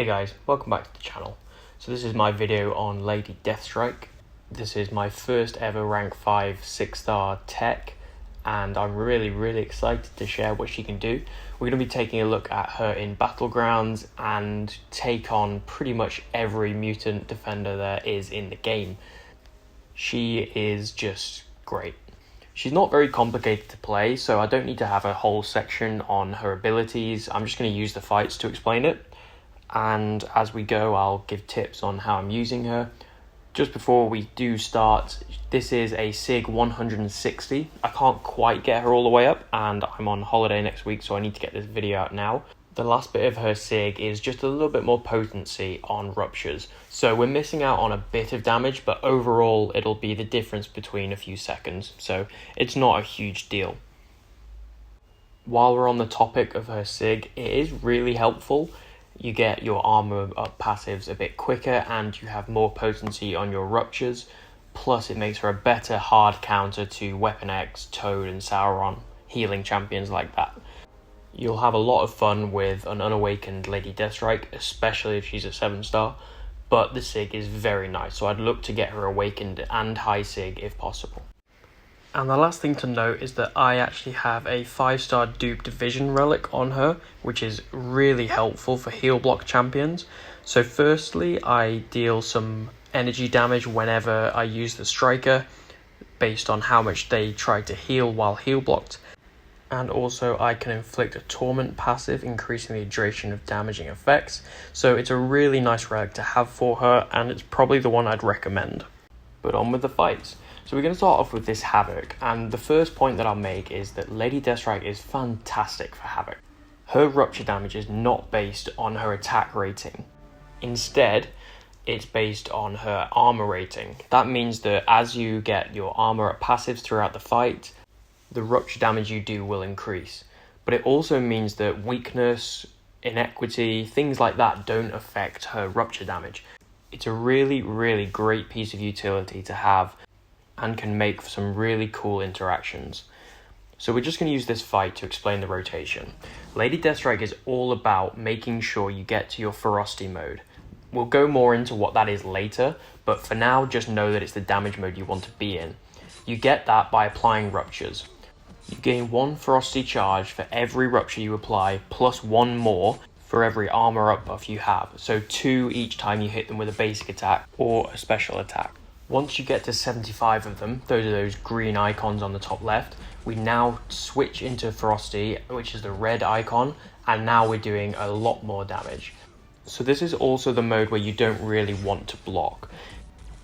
guys, welcome back to the channel. So this is my video on Lady DeathStrike. This is my first ever rank 5 6-star tech, and I'm really excited to share what she can do. We're going to be taking a look at her in Battlegrounds and take on pretty much every mutant defender there is in the game. She is just great. She's not very complicated to play, so I don't need to have a whole section on her abilities. I'm just going to use the fights to explain it. And as we go, I'll give tips on how I'm using her. Just before we do start, this is a SIG 160. I can't quite get her all the way up, and I'm on holiday next week, so I need to get this video out now. The last bit of her SIG is just a little bit more potency on ruptures. So we're missing out on a bit of damage, but overall it'll be the difference between a few seconds. So it's not a huge deal. While we're on the topic of her SIG, it is really helpful. You get your armor up passives a bit quicker and you have more potency on your ruptures. Plus it makes her a better hard counter to Weapon X, Toad and Sauron, healing champions like that. You'll have a lot of fun with an unawakened Lady DeathStrike, especially if she's a 7-star, but the SIG is very nice, so I'd look to get her awakened and high SIG if possible. And the last thing to note is that I actually have a 5-star duped vision relic on her, which is really helpful for heal block champions. So firstly, I deal some energy damage whenever I use the striker, based on how much they try to heal while heal blocked. And also I can inflict a torment passive, increasing the duration of damaging effects. So it's a really nice relic to have for her, and it's probably the one I'd recommend. But on with the fights. So we're going to start off with this Havok, and the first point that I'll make is that Lady DeathStrike is fantastic for Havok. Her rupture damage is not based on her attack rating. Instead, it's based on her armor rating. That means that as you get your armor up passives throughout the fight, the rupture damage you do will increase. But it also means that weakness, inequity, things like that don't affect her rupture damage. It's a really great piece of utility to have and can make for some really cool interactions. So we're just going to use this fight to explain the rotation. Lady DeathStrike is all about making sure you get to your ferocity mode. We'll go more into what that is later, but for now just know that it's the damage mode you want to be in. You get that by applying ruptures. You gain 1 ferocity charge for every rupture you apply, plus 1 more for every armor up buff you have. So 2 each time you hit them with a basic attack or a special attack. Once you get to 75 of them, those are those green icons on the top left, we now switch into ferocity, which is the red icon, and now we're doing a lot more damage. So this is also the mode where you don't really want to block.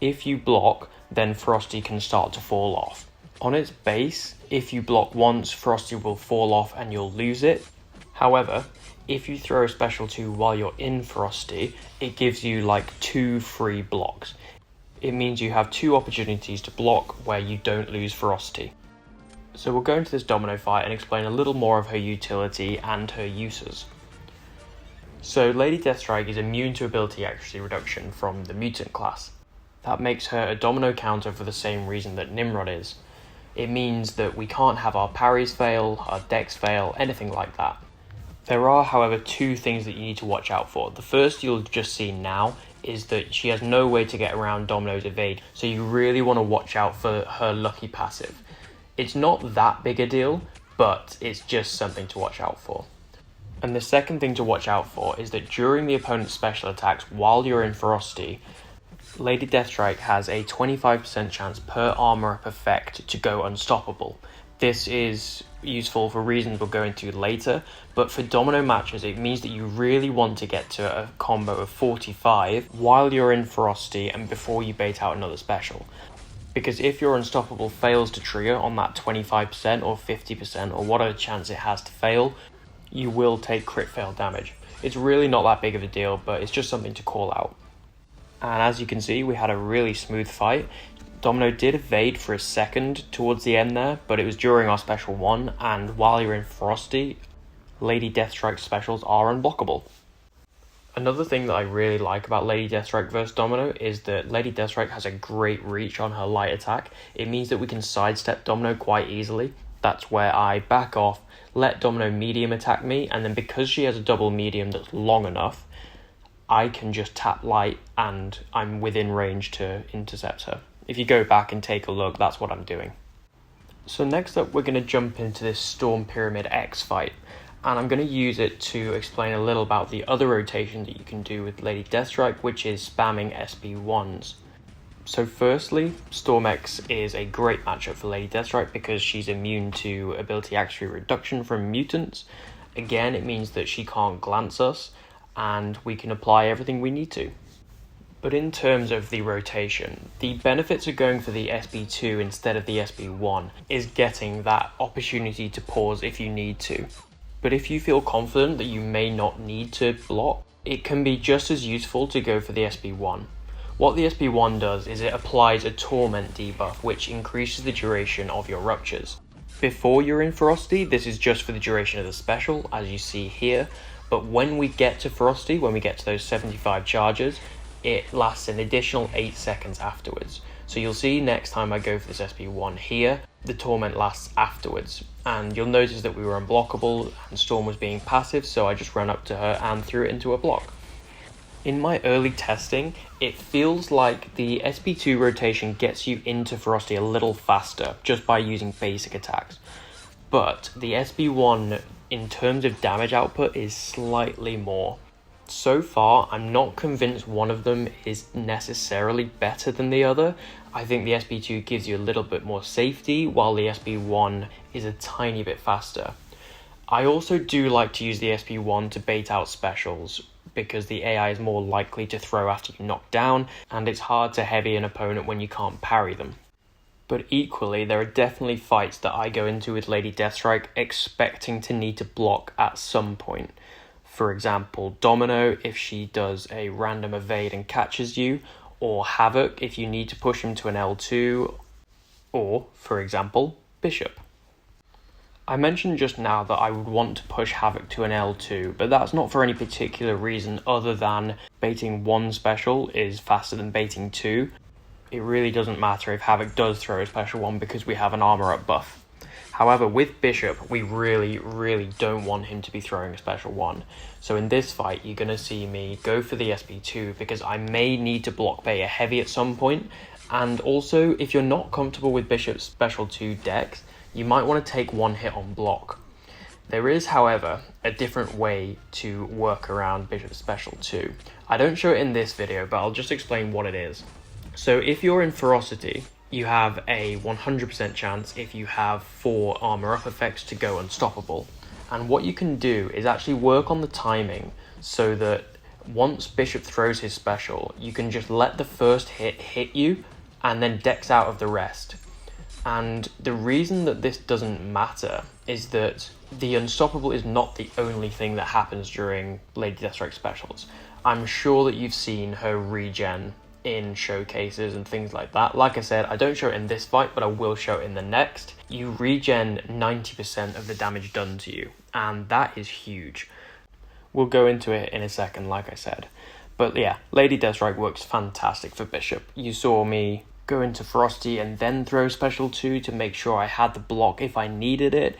If you block, then ferocity can start to fall off. On its base, if you block once, ferocity will fall off and you'll lose it. However, if you throw a special 2 while you're in ferocity, it gives you like 2 free blocks. It means you have 2 opportunities to block where you don't lose ferocity. So we'll go into this Domino fight and explain a little more of her utility and her uses. So Lady DeathStrike is immune to ability accuracy reduction from the Mutant class. That makes her a Domino counter for the same reason that Nimrod is. It means that we can't have our parries fail, our decks fail, anything like that. There are, however, 2 things that you need to watch out for. The first you'll just see now is that she has no way to get around Domino's evade, so you really want to watch out for her lucky passive. It's not that big a deal, but it's just something to watch out for. And the second thing to watch out for is that during the opponent's special attacks while you're in ferocity, Lady DeathStrike has a 25% chance per armor up effect to go unstoppable. This is useful for reasons we'll go into later, but for Domino matches it means that you really want to get to a combo of 45 while you're in ferocity and before you bait out another special. Because if your unstoppable fails to trigger on that 25% or 50% or whatever chance it has to fail, you will take crit fail damage. It's really not that big of a deal, but it's just something to call out. And as you can see, we had a really smooth fight. Domino did evade for a second towards the end there, but it was during our special 1, and while you're in ferocity, Lady DeathStrike's specials are unblockable. Another thing that I really like about Lady DeathStrike vs Domino is that Lady DeathStrike has a great reach on her light attack. It means that we can sidestep Domino quite easily. That's where I back off, let Domino medium attack me, and then because she has a double medium that's long enough, I can just tap light and I'm within range to intercept her. If you go back and take a look, that's what I'm doing. So next up, we're going to jump into this Storm Pyramid X fight, and I'm going to use it to explain a little about the other rotation that you can do with Lady DeathStrike, which is spamming SB1s. So firstly, Storm X is a great matchup for Lady DeathStrike because she's immune to ability accuracy reduction from mutants. Again, it means that she can't glance us, and we can apply everything we need to. But in terms of the rotation, the benefits of going for the SB2 instead of the SB1 is getting that opportunity to pause if you need to. But if you feel confident that you may not need to block, it can be just as useful to go for the SB1. What the SB1 does is it applies a Torment debuff, which increases the duration of your ruptures. Before you're in Ferocity, this is just for the duration of the special, as you see here, but when we get to Ferocity, when we get to those 75 charges, it lasts an additional 8 seconds afterwards. So you'll see next time I go for this SB1 here, the Torment lasts afterwards, and you'll notice that we were unblockable and Storm was being passive, so I just ran up to her and threw it into a block. In my early testing, it feels like the SB2 rotation gets you into Ferocity a little faster just by using basic attacks. But the SB1, in terms of damage output, is slightly more. So far, I'm not convinced one of them is necessarily better than the other. I think the SB2 gives you a little bit more safety, while the SB1 is a tiny bit faster. I also do like to use the SB1 to bait out specials, because the AI is more likely to throw after you knock down, and it's hard to heavy an opponent when you can't parry them. But equally, there are definitely fights that I go into with Lady DeathStrike expecting to need to block at some point. For example, Domino if she does a random evade and catches you, or Havok if you need to push him to an L2, or, for example, Bishop. I mentioned just now that I would want to push Havok to an L2, but that's not for any particular reason other than baiting one special is faster than baiting two. It really doesn't matter if Havok does throw a special one because we have an armor up buff. However, with Bishop, we really don't want him to be throwing a special one. So in this fight, you're going to see me go for the SB2 because I may need to block bait a heavy at some point. And also, if you're not comfortable with Bishop's special 2 dex, you might want to take one hit on block. There is, however, a different way to work around Bishop's special 2. I don't show it in this video, but I'll just explain what it is. So if you're in Ferocity, you have a 100% chance if you have 4 armor up effects to go unstoppable. And what you can do is actually work on the timing so that once Bishop throws his special, you can just let the first hit you and then dex out of the rest. And the reason that this doesn't matter is that the unstoppable is not the only thing that happens during Lady Deathstrike specials. I'm sure that you've seen her regen in showcases and things like that. Like I said, I don't show it in this fight, but I will show it in the next. You regen 90% of the damage done to you, and that is huge. We'll go into it in a second, like I said. But yeah, Lady Deathstrike works fantastic for Bishop. You saw me go into Ferocity and then throw special 2 to make sure I had the block if I needed it.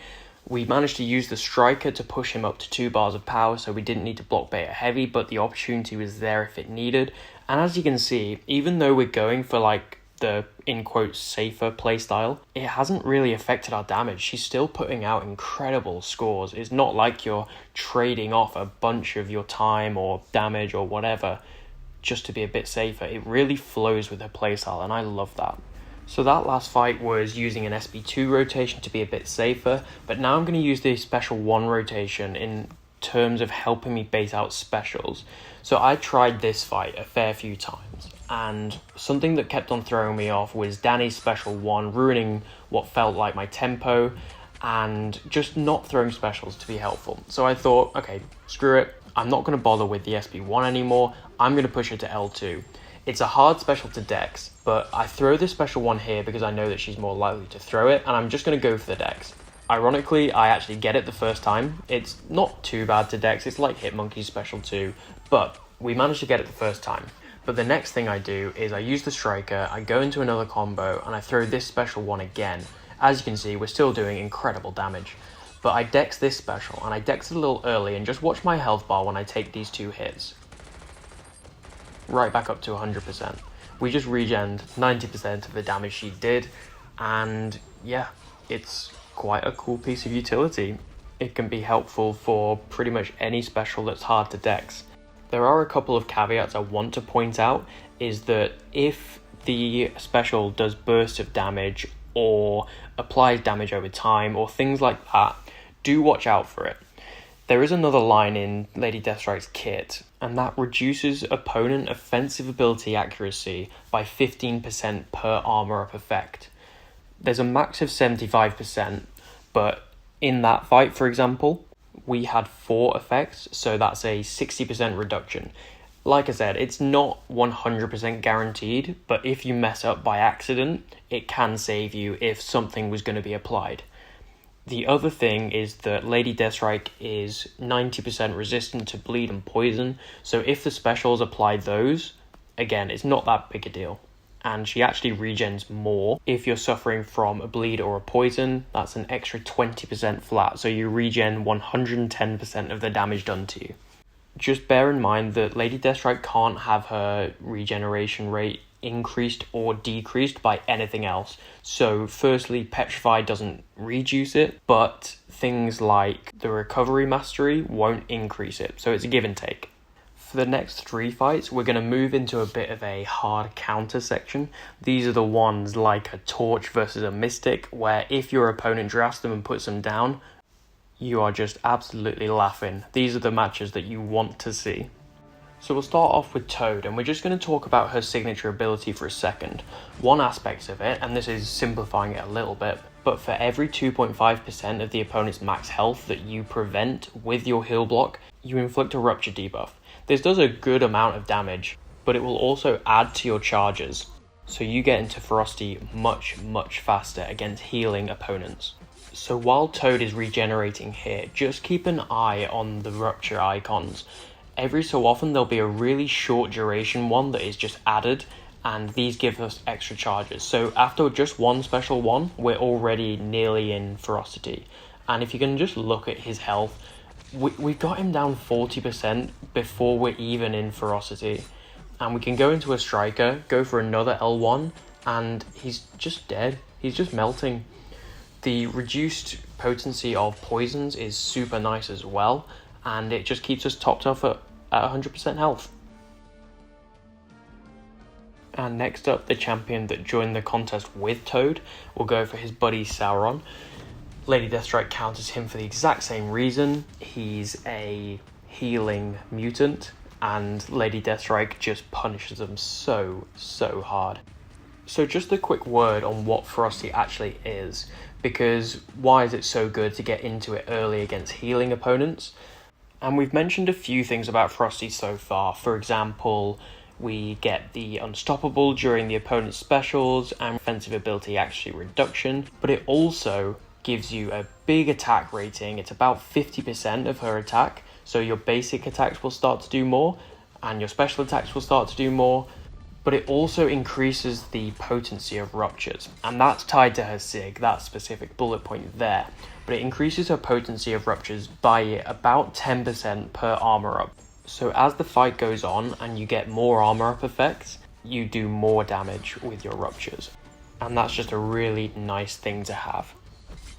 We managed to use the Striker to push him up to 2 bars of power, so we didn't need to block bait heavy, but the opportunity was there if it needed. And as you can see, even though we're going for like the, in quotes, safer playstyle, it hasn't really affected our damage. She's still putting out incredible scores. It's not like you're trading off a bunch of your time or damage or whatever just to be a bit safer. It really flows with her playstyle, and I love that. So that last fight was using an SB2 rotation to be a bit safer, but now I'm going to use the special 1 rotation in terms of helping me bait out specials. So I tried this fight a fair few times, and something that kept on throwing me off was Dani's special 1 ruining what felt like my tempo and just not throwing specials to be helpful. So I thought, okay, screw it, I'm not going to bother with the SB1 anymore, I'm going to push her to L2. It's a hard special to dex, but I throw this special 1 here because I know that she's more likely to throw it, and I'm just going to go for the dex. Ironically, I actually get it the first time. It's not too bad to dex, it's like Hitmonkey's special 2, but we managed to get it the first time. But the next thing I do is I use the Striker, I go into another combo, and I throw this special 1 again. As you can see, we're still doing incredible damage. But I dex this special, and I dex it a little early, and just watch my health bar when I take these 2 hits. right back up to 100%. We just regened 90% of the damage she did, and yeah, it's quite a cool piece of utility. It can be helpful for pretty much any special that's hard to dex. There are a couple of caveats I want to point out, is that if the special does bursts of damage or applies damage over time or things like that, do watch out for it. There is another line in Lady Deathstrike's kit, and that reduces opponent offensive ability accuracy by 15% per armor up effect. There's a max of 75%, but in that fight, for example, we had 4 effects, so that's a 60% reduction. Like I said, it's not 100% guaranteed, but if you mess up by accident, it can save you if something was going to be applied. The other thing is that Lady Deathstrike is 90% resistant to bleed and poison, so if the specials apply those, again, it's not that big a deal. And she actually regens more. If you're suffering from a bleed or a poison, that's an extra 20% flat, so you regen 110% of the damage done to you. Just bear in mind that Lady Deathstrike can't have her regeneration rate increased or decreased by anything else. So firstly, Petrify doesn't reduce it, but things like the Recovery Mastery won't increase it. So it's a give and take. For the next 3 fights, we're going to move into a bit of a hard counter section. These are the ones like a Torch versus a Mystic, where if your opponent drafts them and puts them down, you are just absolutely laughing. These are the matches that you want to see. So we'll start off with Toad, and we're just going to talk about her signature ability for a second. One aspect of it, and this is simplifying it a little bit, but for every 2.5% of the opponent's max health that you prevent with your heal block, you inflict a Rupture debuff. This does a good amount of damage, but it will also add to your charges, so you get into Ferocity much faster against healing opponents. So while Toad is regenerating here, just keep an eye on the Rupture icons. Every so often there'll be a really short duration one that is just added, and these give us extra charges. So after just one special one, we're already nearly in Ferocity. And if you can just look at his health, we got him down 40% before we're even in Ferocity. And we can go into a Striker, go for another L1, and he's just dead. He's just melting. The reduced potency of poisons is super nice as well, and it just keeps us topped off at 100% health. And next up, the champion that joined the contest with Toad will go for his buddy Sauron. Lady Deathstrike counters him for the exact same reason. He's a healing mutant, and Lady Deathstrike just punishes him so hard. So just a quick word on what Ferocity actually is, because why is it so good to get into it early against healing opponents? And we've mentioned a few things about Ferocity so far. For example, we get the Unstoppable during the opponent's specials and offensive ability actually reduction, but it also gives you a big attack rating. It's about 50% of her attack, so your basic attacks will start to do more, and your special attacks will start to do more, but it also increases the potency of Ruptures, and that's tied to her SIG, that specific bullet point there. But it increases her potency of Ruptures by about 10% per armor up. So as the fight goes on and you get more armor up effects, you do more damage with your Ruptures. And that's just a really nice thing to have.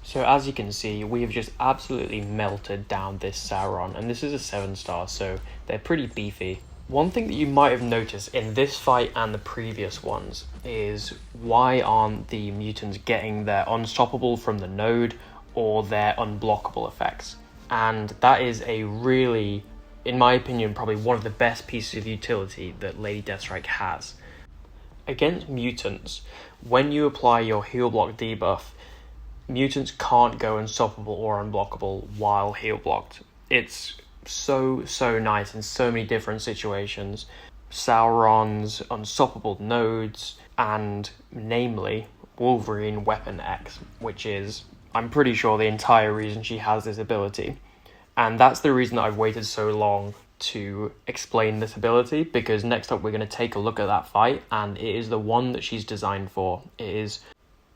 So as you can see, we have just absolutely melted down this Sauron, and this is a 7-star, so they're pretty beefy. One thing that you might have noticed in this fight and the previous ones is why aren't the mutants getting their Unstoppable from the node or their unblockable effects? And that is a really, in my opinion, probably one of the best pieces of utility that Lady Deathstrike has. Against mutants, when you apply your heal block debuff, mutants can't go unstoppable or unblockable while heal blocked. It's so nice in so many different situations. Sauron's unstoppable nodes, and namely Wolverine Weapon X, which is, I'm pretty sure, the entire reason she has this ability. And that's the reason that I've waited so long to explain this ability, because next up we're going to take a look at that fight, and it is the one that she's designed for. It is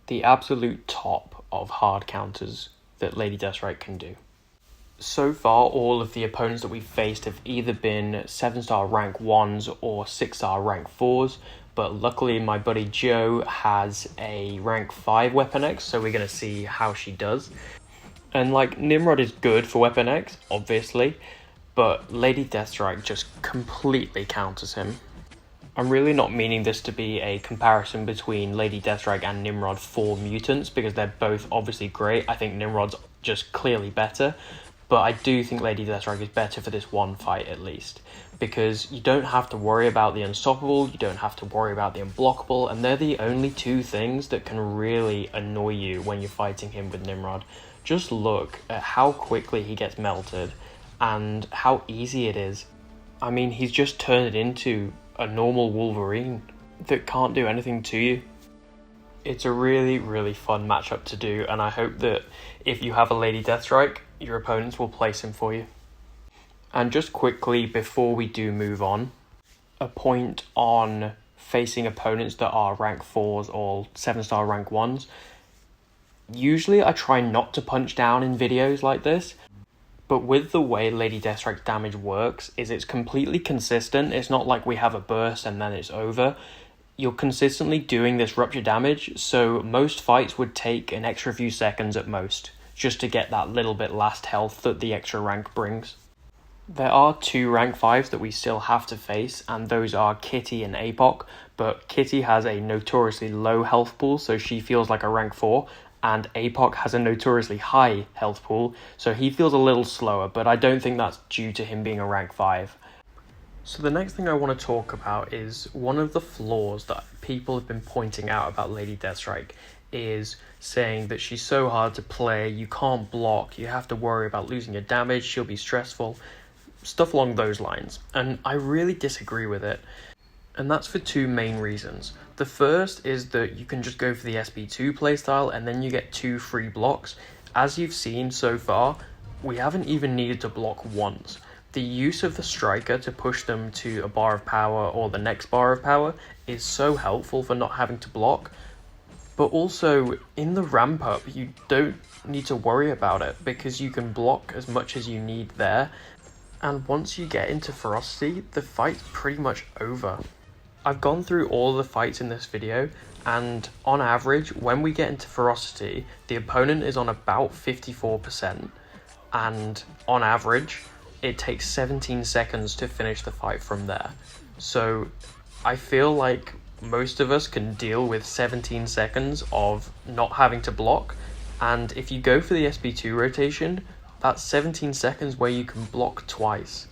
the absolute top of hard counters that Lady Deathstrike can do. So far, all of the opponents that we've faced have either been 7-star rank 1s or 6-star rank 4s, but luckily my buddy Jo has a rank 5 Weapon X, so we're going to see how she does. And like, Nimrod is good for Weapon X, obviously, but Lady DeathStrike just completely counters him. I'm really not meaning this to be a comparison between Lady DeathStrike and Nimrod for mutants, because they're both obviously great. I think Nimrod's just clearly better, but I do think Lady DeathStrike is better for this one fight at least, because you don't have to worry about the unstoppable, you don't have to worry about the unblockable, and they're the only two things that can really annoy you when you're fighting him with Nimrod. Just look at how quickly he gets melted and how easy it is. I mean, he's just turned it into a normal Wolverine that can't do anything to you. It's a really, really fun matchup to do, and I hope that if you have a Lady DeathStrike, your opponents will place him for you. And just quickly, before we do move on, a point on facing opponents that are rank 4s or 7-star rank 1s. Usually I try not to punch down in videos like this, but with the way Lady DeathStrike's damage works, is it's completely consistent. It's not like we have a burst and then it's over. You're consistently doing this rupture damage, so most fights would take an extra few seconds at most, just to get that little bit last health that the extra rank brings. There are 2 rank 5s that we still have to face, and those are Kitty and Havok, but Kitty has a notoriously low health pool, so she feels like a rank 4, and Havok has a notoriously high health pool, so he feels a little slower, but I don't think that's due to him being a rank 5. So the next thing I want to talk about is one of the flaws that people have been pointing out about Lady DeathStrike is saying that she's so hard to play, you can't block, you have to worry about losing your damage, she'll be stressful, stuff along those lines. And I really disagree with it. And that's for 2 main reasons. The first is that you can just go for the SB2 playstyle and then you get 2 free blocks. As you've seen so far, we haven't even needed to block once. The use of the striker to push them to a bar of power or the next bar of power is so helpful for not having to block. But also, in the ramp up, you don't need to worry about it because you can block as much as you need there. And once you get into ferocity, the fight's pretty much over. I've gone through all the fights in this video, and on average, when we get into ferocity, the opponent is on about 54%. And on average, it takes 17 seconds to finish the fight from there. So I feel like most of us can deal with 17 seconds of not having to block, and if you go for the SB2 rotation, that's 17 seconds where you can block twice.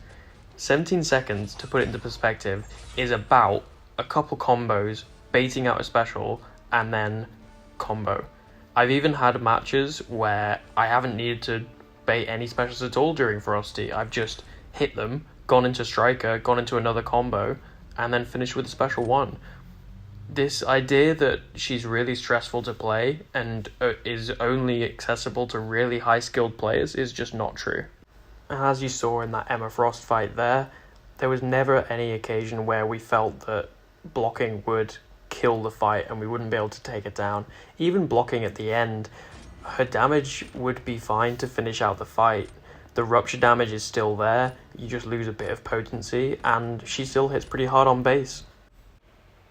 17 seconds, to put it into perspective, is about a couple combos, baiting out a special, and then combo. I've even had matches where I haven't needed to bait any specials at all during ferocity. I've just hit them, gone into striker, gone into another combo, and then finished with a special one. This idea that she's really stressful to play and is only accessible to really high skilled players is just not true. And as you saw in that Emma Frost fight there was never any occasion where we felt that blocking would kill the fight and we wouldn't be able to take it down. Even blocking at the end, her damage would be fine to finish out the fight. The rupture damage is still there, you just lose a bit of potency, and she still hits pretty hard on base.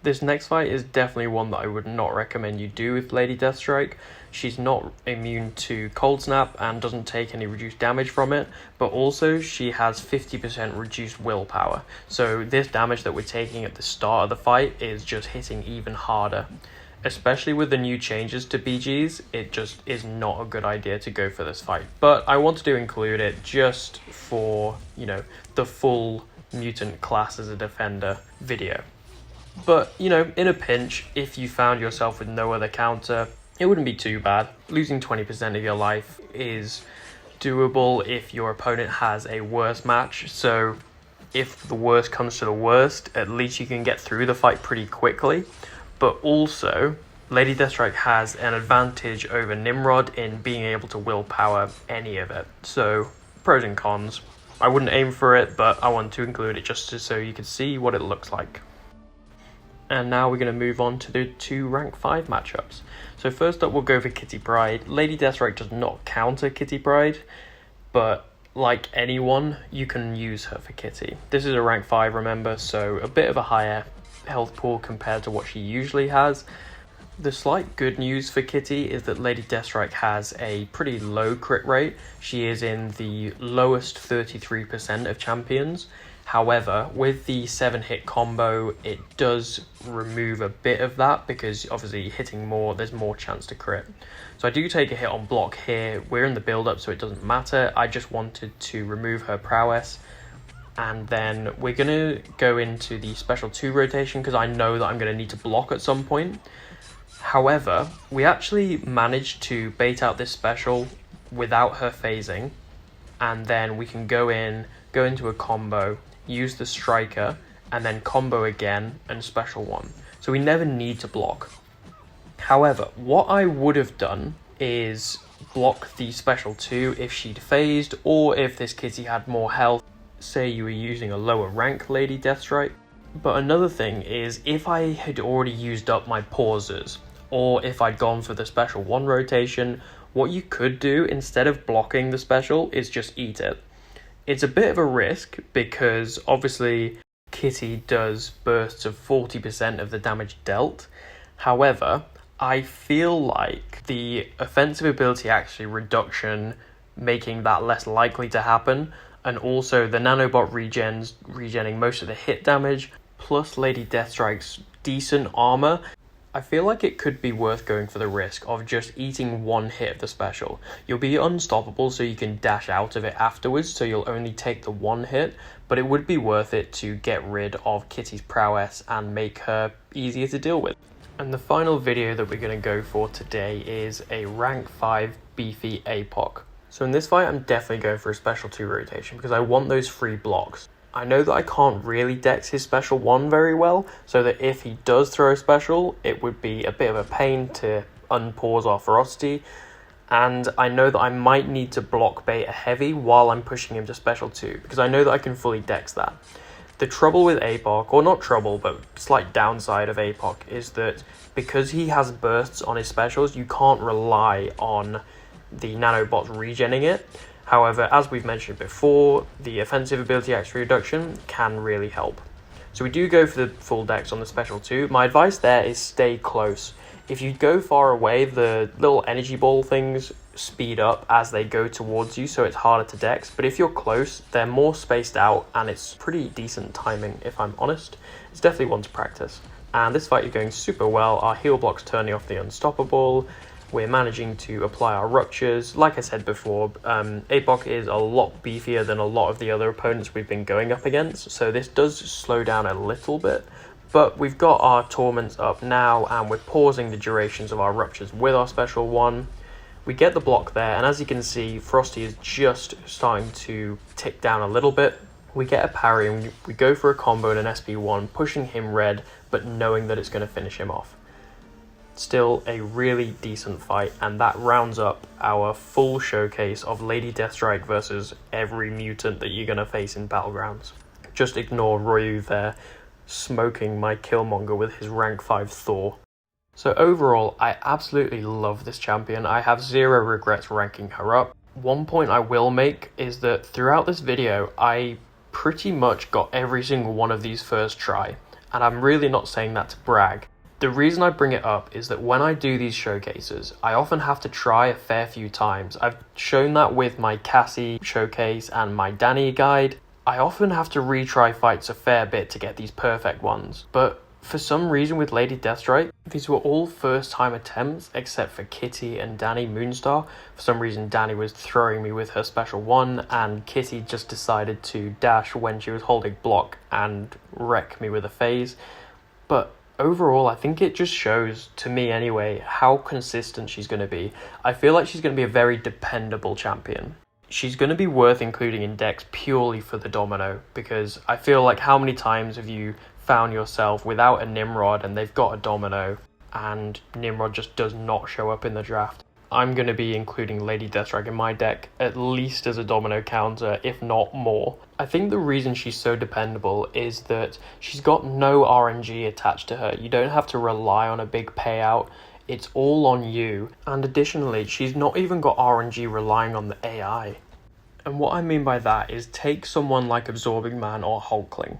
This next fight is definitely one that I would not recommend you do with Lady DeathStrike. She's not immune to Cold Snap and doesn't take any reduced damage from it, but also she has 50% reduced willpower. So this damage that we're taking at the start of the fight is just hitting even harder. Especially with the new changes to BGs, it just is not a good idea to go for this fight. But I wanted to include it just for, the full Mutant class as a defender video. But, in a pinch, if you found yourself with no other counter, it wouldn't be too bad. Losing 20% of your life is doable if your opponent has a worse match. So if the worst comes to the worst, at least you can get through the fight pretty quickly. But also, Lady DeathStrike has an advantage over Nimrod in being able to willpower any of it. So, pros and cons. I wouldn't aim for it, but I want to include it just so you can see what it looks like. And now we're going to move on to the 2 rank 5 matchups. So first up, we'll go for Kitty Pryde. Lady DeathStrike does not counter Kitty Pryde, but like anyone, you can use her for Kitty. This is a rank 5, remember, so a bit of a higher health pool compared to what she usually has. The slight good news for Kitty is that Lady DeathStrike has a pretty low crit rate. She is in the lowest 33% of champions. However, with the 7-hit combo, it does remove a bit of that because obviously hitting more, there's more chance to crit. So I do take a hit on block here. We're in the build-up, so it doesn't matter. I just wanted to remove her prowess. And then we're going to go into the special 2 rotation because I know that I'm going to need to block at some point. However, we actually managed to bait out this special without her phasing. And then we can go into a combo, use the striker, and then combo again and special 1. So we never need to block. However, what I would have done is block the special 2 if she'd phased, or if this kitty had more health, say you were using a lower rank Lady DeathStrike. But another thing is, if I had already used up my pauses, or if I'd gone for the special 1 rotation, what you could do instead of blocking the special is just eat it. It's a bit of a risk because obviously Kitty does bursts of 40% of the damage dealt. However, I feel like the offensive ability actually reduction, making that less likely to happen, and also the nanobot regenning most of the hit damage, plus Lady DeathStrike's decent armor, I feel like it could be worth going for the risk of just eating 1 hit of the special. You'll be unstoppable so you can dash out of it afterwards, so you'll only take the 1 hit, but it would be worth it to get rid of Kitty's prowess and make her easier to deal with. And the final video that we're going to go for today is a rank 5 beefy Havok. So in this fight I'm definitely going for a special 2 rotation because I want those free blocks. I know that I can't really dex his special 1 very well, so that if he does throw a special, it would be a bit of a pain to unpause our ferocity, and I know that I might need to block bait a heavy while I'm pushing him to special 2, because I know that I can fully dex that. The trouble with Havok, or not trouble, but slight downside of Havok, is that because he has bursts on his specials, you can't rely on the nanobots regenning it. However, as we've mentioned before, the offensive ability actually reduction can really help. So we do go for the full dex on the special 2. My advice there is stay close. If you go far away, the little energy ball things speed up as they go towards you, so it's harder to dex. But if you're close, they're more spaced out, and it's pretty decent timing, if I'm honest. It's definitely one to practice. And this fight is going super well. Our heal block's turning off the unstoppable. We're managing to apply our ruptures. Like I said before, Havok is a lot beefier than a lot of the other opponents we've been going up against, so this does slow down a little bit. But we've got our torments up now, and we're pausing the durations of our ruptures with our special 1. We get the block there, and as you can see, Frosty is just starting to tick down a little bit. We get a parry, and we go for a combo and an SP1, pushing him red, but knowing that it's going to finish him off. Still a really decent fight, and that rounds up our full showcase of Lady DeathStrike versus every mutant that you're going to face in Battlegrounds. Just ignore Ryu there, smoking my Killmonger with his rank 5 Thor. So overall, I absolutely love this champion. I have zero regrets ranking her up. One point I will make is that throughout this video, I pretty much got every single one of these first try, and I'm really not saying that to brag. The reason I bring it up is that when I do these showcases, I often have to try a fair few times. I've shown that with my Cassie showcase and my Dani guide. I often have to retry fights a fair bit to get these perfect ones. But for some reason with Lady DeathStrike, these were all first time attempts except for Kitty and Dani Moonstar. For some reason Dani was throwing me with her special 1 and Kitty just decided to dash when she was holding block and wreck me with a phase. But overall, I think it just shows, to me anyway, how consistent she's going to be. I feel like she's going to be a very dependable champion. She's going to be worth including in decks purely for the Domino, because I feel like how many times have you found yourself without a Nimrod and they've got a Domino and Nimrod just does not show up in the draft? I'm going to be including Lady DeathStrike in my deck, at least as a Domino counter, if not more. I think the reason she's so dependable is that she's got no RNG attached to her. You don't have to rely on a big payout. It's all on you. And additionally, she's not even got RNG relying on the AI. And what I mean by that is take someone like Absorbing Man or Hulkling.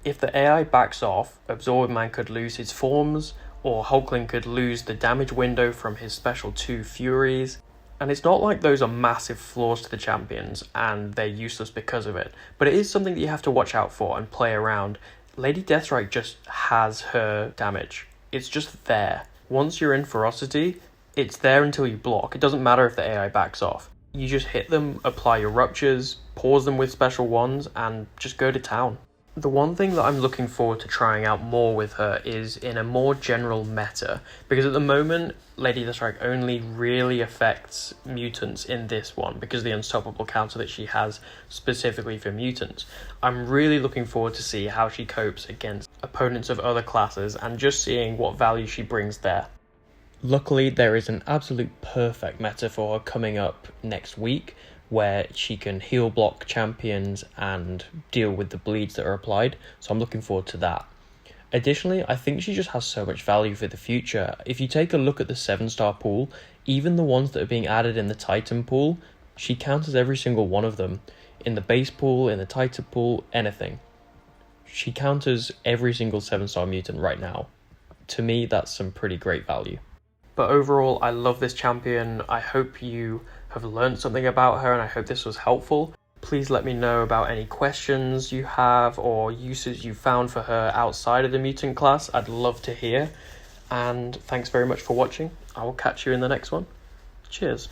If the AI backs off, Absorbing Man could lose his forms, or Hulkling could lose the damage window from his special 2 Furies. And it's not like those are massive flaws to the champions and they're useless because of it, but it is something that you have to watch out for and play around. Lady DeathStrike just has her damage. It's just there. Once you're in Ferocity, it's there until you block. It doesn't matter if the AI backs off. You just hit them, apply your ruptures, pause them with special wands, and just go to town. The one thing that I'm looking forward to trying out more with her is in a more general meta, because at the moment, Lady Deathstrike only really affects mutants in this one, because of the unstoppable counter that she has specifically for mutants. I'm really looking forward to see how she copes against opponents of other classes, and just seeing what value she brings there. Luckily, there is an absolute perfect meta for her coming up next week, where she can heal block champions and deal with the bleeds that are applied, so I'm looking forward to that. Additionally, I think she just has so much value for the future. If you take a look at the 7-star pool, even the ones that are being added in the Titan pool, she counters every single one of them. In the base pool, in the Titan pool, anything. She counters every single 7-star mutant right now. To me, that's some pretty great value. But overall, I love this champion. I hope you have learned something about her and I hope this was helpful. Please let me know about any questions you have or uses you found for her outside of the mutant class. I'd love to hear. And thanks very much for watching. I will catch you in the next one. Cheers.